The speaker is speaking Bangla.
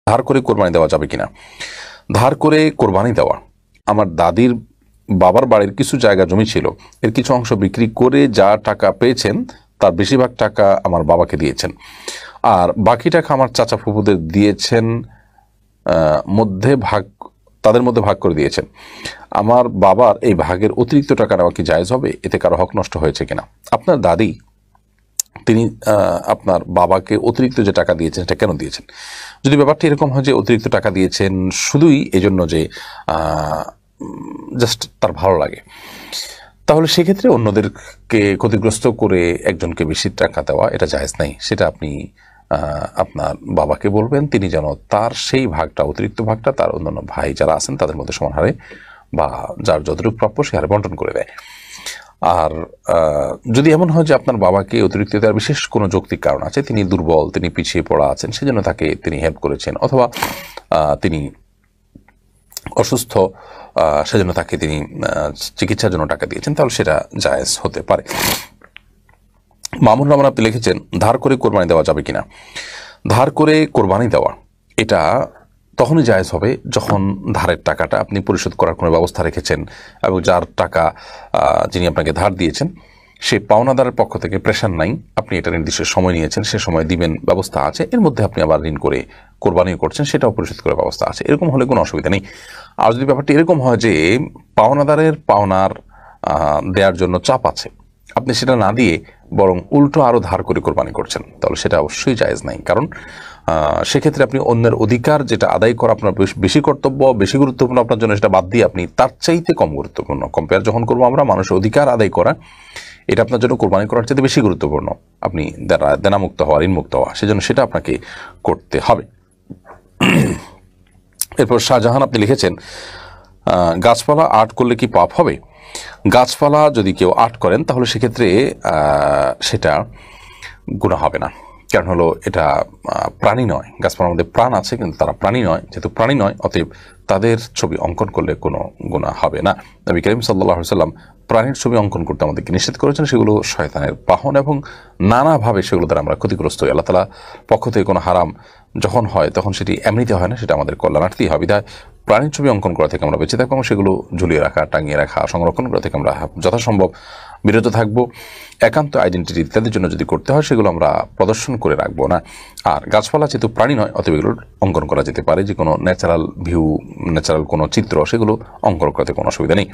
ধার করে কোরবানি দেওয়া যাবে কিনা। ধার করে কোরবানি দেওয়া, আমার দাদির বাবার বাড়ির কিছু জায়গা জমি ছিল, এর কিছু অংশ বিক্রি করে যা টাকা পেয়েছেন তার বেশিরভাগ টাকা আমার বাবাকে দিয়েছেন, আর বাকি টাকা আমার চাচা ফুফুদের দিয়েছেন, মধ্যে ভাগ, তাদের মধ্যে ভাগ করে দিয়েছেন। আমার বাবার এই ভাগের অতিরিক্ত টাকা নেওয়া কি জায়েজ হবে? এতে কারো হক নষ্ট হয়েছে কিনা। আপনার দাদি তিনি আপনার বাবাকে অতিরিক্ত যে টাকা দিয়েছেন এটা কেন দিয়েছেন? যদি ব্যাপারটা এরকম হয় যে অতিরিক্ত টাকা দিয়েছেন শুধুই এজন্য যে জাস্ট তার ভালো লাগে, তাহলে সেক্ষেত্রে অন্যদেরকে ক্ষতিগ্রস্ত করে একজনকে বেশি টাকা দেওয়া এটা জায়েজ নাই। সেটা আপনি আপনার বাবাকে বলবেন, তিনি যেন তার সেই ভাগটা, অতিরিক্ত ভাগটা তার অন্যান্য ভাই যারা আছেন তাদের মধ্যে সমান হারে বা যার যতটুকু প্রাপ্য সে হারে বন্টন করে দেয়। আর যদি এমন হয় যে আপনার বাবাকে অতিরিক্ত দেওয়ার বিশেষ কোনো যৌক্তিক কারণ আছে, তিনি দুর্বল, তিনি পিছিয়ে পড়া আছেন, সেজন্য তাকে তিনি হেল্প করেছেন, অথবা তিনি অসুস্থ সেজন্য তাকে তিনি চিকিৎসার জন্য টাকা দিয়েছেন, তাহলে সেটা জায়েজ হতে পারে। মামুন রহমান আপনি লিখেছেন, ধার করে কোরবানি দেওয়া যাবে কিনা। ধার করে কোরবানি দেওয়া এটা তখনই জায়েজ হবে যখন ধারের টাকাটা আপনি পরিশোধ করার কোনো ব্যবস্থা রেখেছেন এবং যার টাকা যিনি আপনাকে ধার দিয়েছেন সে পাওনাদারের পক্ষ থেকে প্রেশার নাই, আপনি এটা নির্দিষ্ট সময় নিয়েছেন, সে সময় দিবেন ব্যবস্থা আছে, এর মধ্যে আপনি আবার ঋণ করে কোরবানিও করছেন, সেটাও পরিশোধ করার ব্যবস্থা আছে, এরকম হলে কোনো অসুবিধা নেই। আর যদি ব্যাপারটি এরকম হয় যে পাওনাদারের পাওনার দেওয়ার জন্য চাপ আছে, আপনি সেটা না দিয়ে বরং উল্টো আরও ধার করে কোরবানি করছেন, তাহলে সেটা অবশ্যই জায়েজ নাই। কারণ সেক্ষেত্রে আপনি অন্যের অধিকার যেটা আদায় করা আপনার বেশি কর্তব্য, বেশি গুরুত্বপূর্ণ আপনার জন্য, সেটা বাদ দিয়ে আপনি তার চাইতে কম গুরুত্বপূর্ণ কম্পেয়ার যখন করবো আমরা, মানুষের অধিকার আদায় করা এটা আপনার জন্য কোরবানি করার চাইতে বেশি গুরুত্বপূর্ণ, আপনি দেনামুক্ত হওয়া, ঋণমুক্ত হওয়া, সেজন্য সেটা আপনাকে করতে হবে। এরপর শাহজাহান আপনি লিখেছেন, গাছপালা আর্ট করলে কি পাপ হবে? গাছপালা যদি কেউ আর্ট করেন তাহলে সেক্ষেত্রে সেটা গুনাহ হবে না। কারণ হলো এটা প্রাণী নয়, গাছপালার মধ্যে প্রাণ আছে কিন্তু তারা প্রাণী নয়, যেহেতু প্রাণী নয় অতএব তাদের ছবি অঙ্কন করলে কোনো গুনাহ হবে না। নবী করিম সাল্লাল্লাহু আলাইহি ওয়াসাল্লাম প্রাণীর ছবি অঙ্কন করতে আমাদেরকে নিষেধ করেছেন, সেগুলো শয়তানের বাহন এবং নানাভাবে সেগুলো দ্বারা আমরা ক্ষতিগ্রস্ত হই। আল্লাহ তাআলা পক্ষ থেকে কোনো হারাম যখন হয় তখন সেটি এমনিতে হয় না, সেটা আমাদের কল্যাণার্থেই হয়। বিধায় প্রাণীর ছবি অঙ্কন করা থেকে আমরা বেঁচে থাকবো এবং সেগুলো ঝুলিয়ে রাখা, টাঙিয়ে রাখা, সংরক্ষণ করা থেকে আমরা যথাসম্ভব বিরত থাকবো। একান্ত আইডেন্টিটি ইত্যাদির জন্য যদি করতে হয় সেগুলো আমরা প্রদর্শন করে রাখবো না। আর গাছপালা যেহেতু প্রাণী নয় অতএব এগুলো অঙ্কন করা যেতে পারে, যে কোনো ন্যাচারাল ভিউ, ন্যাচারাল কোনো চিত্র সেগুলো অঙ্কন করাতে কোনো অসুবিধা নেই।